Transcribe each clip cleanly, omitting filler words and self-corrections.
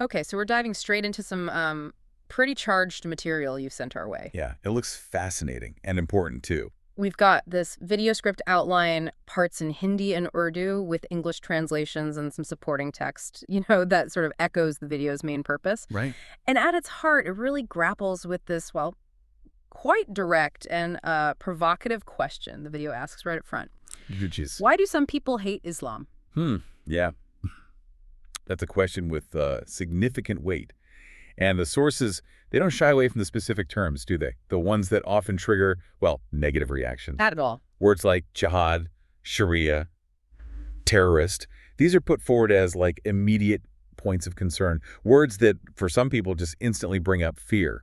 Okay, so we're diving straight into some pretty charged material you sent our way. Yeah, it looks fascinating and important too. We've got this video script outline, parts in Hindi and Urdu with English translations and some supporting text, that sort of echoes the video's main purpose. Right. And at its heart, it really grapples with this, well, quite direct and provocative question the video asks right up front. Which is, Why do some people hate Islam? yeah, that's a question with significant weight. And the sources, they don't shy away from the specific terms, do they? The ones that often trigger, well, negative reactions. Not at all. Words like jihad, Sharia, terrorist, these are put forward as like immediate points of concern. Words that for some people just instantly bring up fear,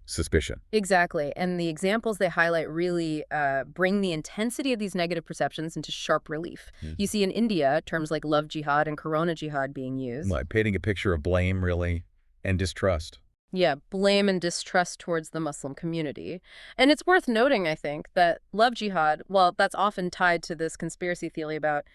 suspicion. Exactly. And the examples they highlight really bring the intensity of these negative perceptions into sharp relief. You see in India, terms like love jihad and corona jihad being used. Like painting a picture of blame, really, and distrust. Yeah, blame and distrust towards the Muslim community. And it's worth noting, I think, that love jihad, well, that's often tied to this conspiracy theory about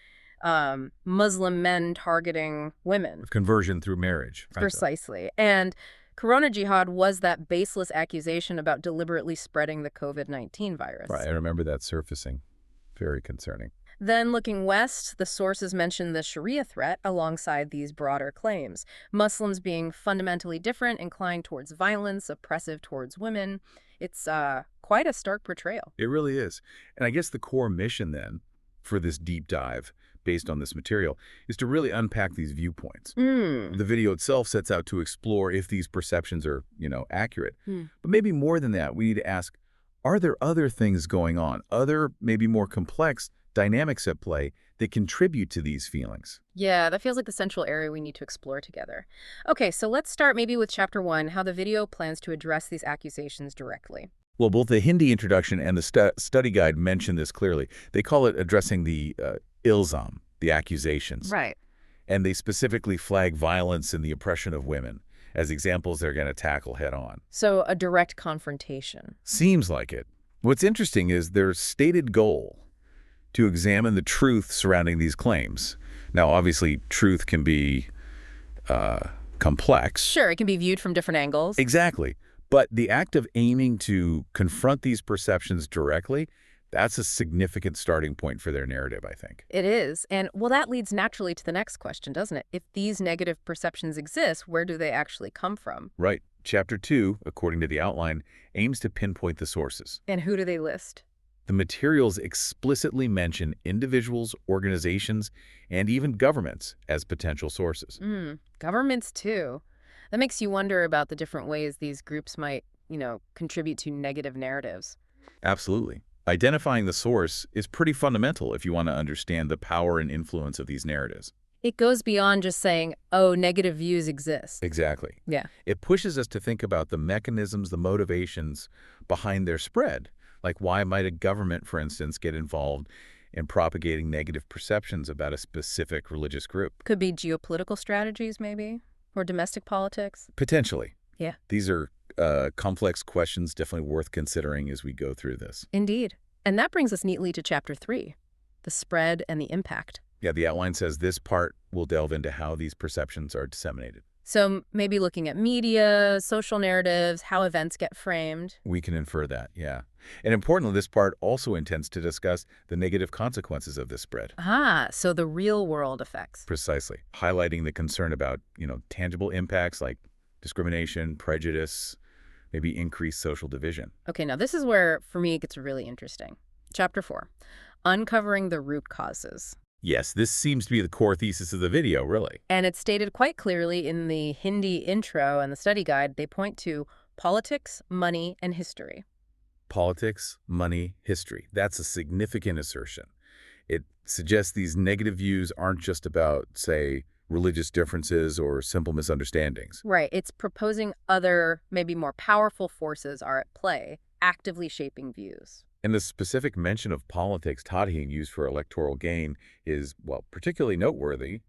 Muslim men targeting women. Conversion through marriage. Precisely. And corona jihad was that baseless accusation about deliberately spreading the COVID-19 virus. Right, I remember that surfacing. Very concerning. Then looking west, the sources mention the Sharia threat alongside these broader claims. Muslims being fundamentally different, inclined towards violence, oppressive towards women. It's quite a stark portrayal. It really is. And I guess the core mission then for this deep dive based on this material is to really unpack these viewpoints. The video itself sets out to explore if these perceptions are, accurate. But maybe more than that, we need to ask, are there other things going on, other maybe more complex dynamics at play that contribute to these feelings? Yeah, that feels like the central area we need to explore together. Okay, so let's start maybe with Chapter 1, how the video plans to address these accusations directly. Well, both the Hindi introduction and the study guide mention this clearly. They call it addressing the ilzam, the accusations. Right. And they specifically flag violence and the oppression of women as examples they're going to tackle head on. So a direct confrontation. Seems like it. What's interesting is their stated goal to examine the truth surrounding these claims. Now, obviously, truth can be complex. Sure, it can be viewed from different angles. Exactly. But the act of aiming to confront these perceptions directly, that's a significant starting point for their narrative, I think. It is. And, well, that leads naturally to the next question, doesn't it? If these negative perceptions exist, where do they actually come from? Right. Chapter 2, according to the outline, aims to pinpoint the sources. And who do they list? The materials explicitly mention individuals, organizations, and even governments as potential sources. Governments, too. That makes you wonder about the different ways these groups might, contribute to negative narratives. Absolutely. Identifying the source is pretty fundamental if you want to understand the power and influence of these narratives. It goes beyond just saying, oh, negative views exist. Exactly. Yeah. It pushes us to think about the mechanisms, the motivations behind their spread. Like why might a government, for instance, get involved in propagating negative perceptions about a specific religious group? Could be geopolitical strategies, maybe, or domestic politics. Potentially. Yeah. These are complex questions, definitely worth considering as we go through this. Indeed. And that brings us neatly to Chapter 3, the spread and the impact. Yeah, the outline says this part will delve into how these perceptions are disseminated. So maybe looking at media, social narratives, how events get framed. We can infer that, yeah. And importantly, this part also intends to discuss the negative consequences of this spread. So the real-world effects. Precisely. Highlighting the concern about, tangible impacts like discrimination, prejudice, maybe increased social division. Okay, now this is where, for me, it gets really interesting. Chapter 4, uncovering the root causes. Yes, this seems to be the core thesis of the video, really. And it's stated quite clearly in the Hindi intro and the study guide. They point to politics, money, and history. Politics, money, history. That's a significant assertion. It suggests these negative views aren't just about, say, religious differences or simple misunderstandings. Right. It's proposing other, maybe more powerful forces are at play, actively shaping views. And the specific mention of politics being used for electoral gain is, well, particularly noteworthy.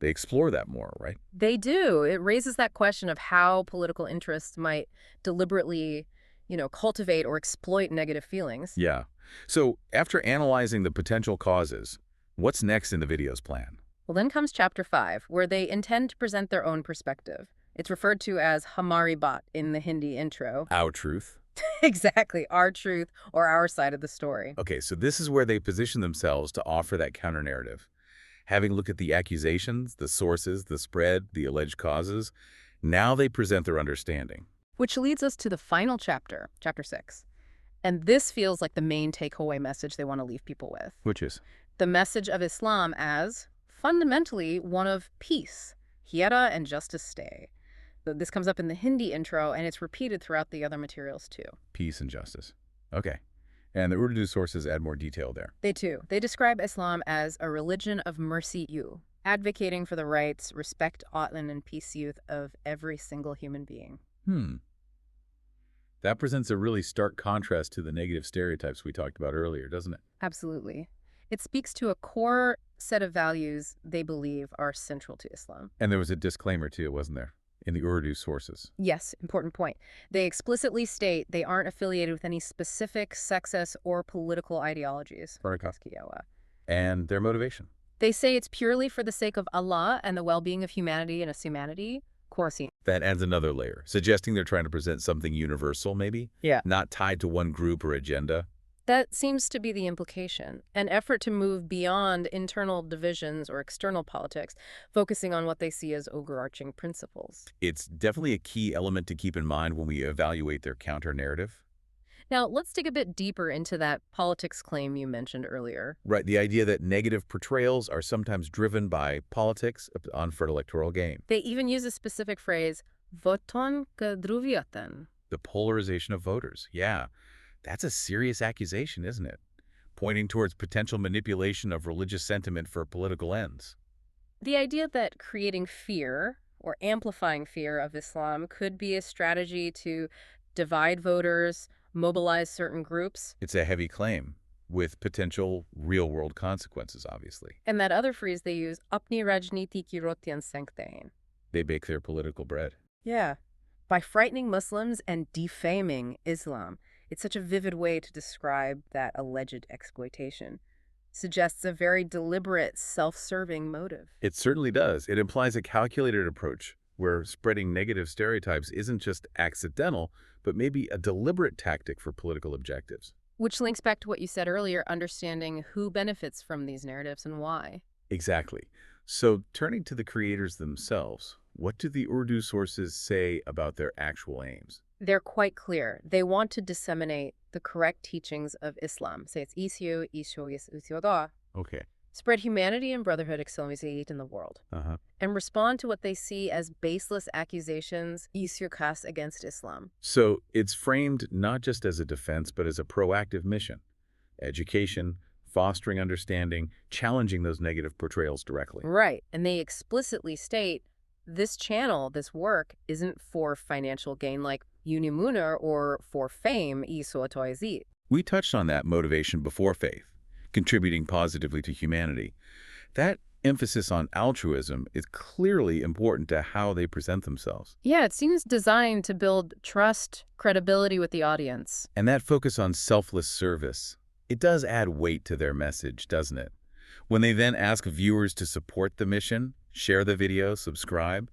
They explore that more, right? They do. It raises that question of how political interests might deliberately, cultivate or exploit negative feelings. Yeah. So after analyzing the potential causes, what's next in the video's plan? Well, then comes chapter 5, where they intend to present their own perspective. It's referred to as Hamari Bat in the Hindi intro. Our truth. Exactly, our truth or our side of the story. Okay, so this is where they position themselves to offer that counter-narrative. Having looked at the accusations, the sources, the spread, the alleged causes, now they present their understanding. Which leads us to the final chapter, chapter 6. And this feels like the main takeaway message they want to leave people with. Which is? The message of Islam as fundamentally one of peace, hiera and justice stay. This comes up in the Hindi intro, and it's repeated throughout the other materials too. Peace and justice. Okay. And the Urdu sources add more detail there. They too. They describe Islam as a religion of mercy you, advocating for the rights, respect, Otlan, and peace youth of every single human being. That presents a really stark contrast to the negative stereotypes we talked about earlier, doesn't it? Absolutely. It speaks to a core set of values they believe are central to Islam. And there was a disclaimer too, wasn't there, in the Urdu sources? Yes, important point. They explicitly state they aren't affiliated with any specific sexist or political ideologies. And their motivation. They say it's purely for the sake of Allah and the well-being of humanity and humanity. That adds another layer, suggesting they're trying to present something universal, maybe? Yeah. Not tied to one group or agenda. That seems to be the implication. An effort to move beyond internal divisions or external politics, focusing on what they see as overarching principles. It's definitely a key element to keep in mind when we evaluate their counter-narrative. Now, let's dig a bit deeper into that politics claim you mentioned earlier. Right, the idea that negative portrayals are sometimes driven by politics on for electoral gain. They even use a specific phrase, voton kedruviatan. The polarization of voters, yeah. That's a serious accusation, isn't it? Pointing towards potential manipulation of religious sentiment for political ends. The idea that creating fear or amplifying fear of Islam could be a strategy to divide voters, mobilize certain groups. It's a heavy claim, with potential real-world consequences, obviously. And that other phrase they use, apni rajniti ki rotiyan senktein. They bake their political bread. Yeah. By frightening Muslims and defaming Islam. It's such a vivid way to describe that alleged exploitation. Suggests a very deliberate, self-serving motive. It certainly does. It implies a calculated approach where spreading negative stereotypes isn't just accidental, but maybe a deliberate tactic for political objectives. Which links back to what you said earlier, understanding who benefits from these narratives and why. Exactly. So turning to the creators themselves, what do the Urdu sources say about their actual aims? They're quite clear. They want to disseminate the correct teachings of Islam. Say it's isyo. Okay. Spread humanity and brotherhood in the world. And respond to what they see as baseless accusations against Islam. So it's framed not just as a defense, but as a proactive mission. Education, fostering understanding, challenging those negative portrayals directly. Right. And they explicitly state this channel, this work, isn't for financial gain like Unimunar or for fame. We touched on that motivation before faith, contributing positively to humanity. That emphasis on altruism is clearly important to how they present themselves. Yeah, it seems designed to build trust, credibility with the audience. And that focus on selfless service, it does add weight to their message, doesn't it? When they then ask viewers to support the mission, share the video, subscribe,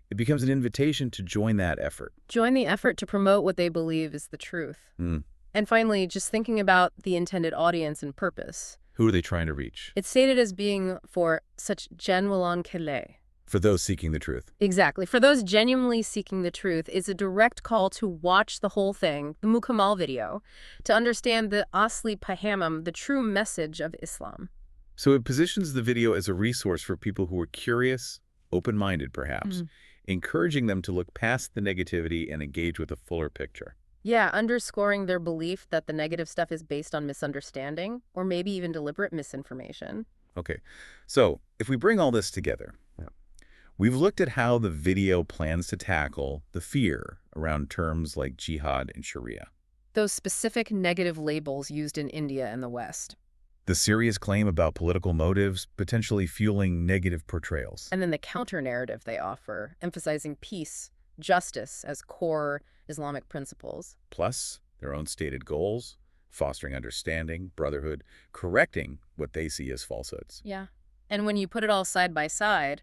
it becomes an invitation to join that effort. Join the effort to promote what they believe is the truth. And finally, just thinking about the intended audience and purpose. Who are they trying to reach? It's stated as being for such genuine kele. For those seeking the truth. Exactly. For those genuinely seeking the truth, it's a direct call to watch the whole thing, the Mukamal video, to understand the Asli Pahamam, the true message of Islam. So it positions the video as a resource for people who are curious, open-minded perhaps, encouraging them to look past the negativity and engage with a fuller picture. Yeah, underscoring their belief that the negative stuff is based on misunderstanding or maybe even deliberate misinformation. Okay, so if we bring all this together, we've looked at how the video plans to tackle the fear around terms like jihad and Sharia. Those specific negative labels used in India and the West. The serious claim about political motives potentially fueling negative portrayals. And then the counter-narrative they offer, emphasizing peace, justice as core Islamic principles. Plus, their own stated goals, fostering understanding, brotherhood, correcting what they see as falsehoods. Yeah. And when you put it all side by side,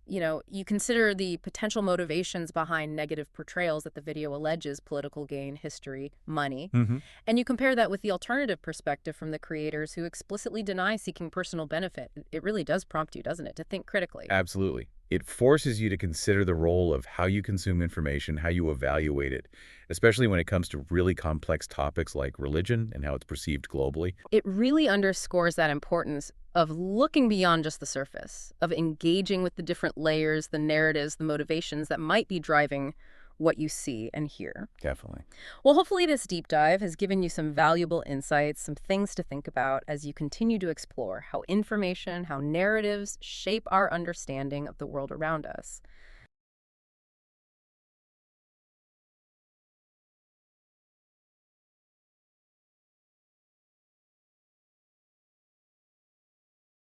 you consider the potential motivations behind negative portrayals that the video alleges: political gain, history, money. Hmm. And you compare that with the alternative perspective from the creators who explicitly deny seeking personal benefit. It really does prompt you, doesn't it, to think critically. Absolutely. It forces you to consider the role of how you consume information, how you evaluate it, especially when it comes to really complex topics like religion and how it's perceived globally. It really underscores that importance of looking beyond just the surface, of engaging with the different layers, the narratives, the motivations that might be driving what you see and hear. Definitely. Well, hopefully this deep dive has given you some valuable insights, some things to think about as you continue to explore how information, how narratives shape our understanding of the world around us.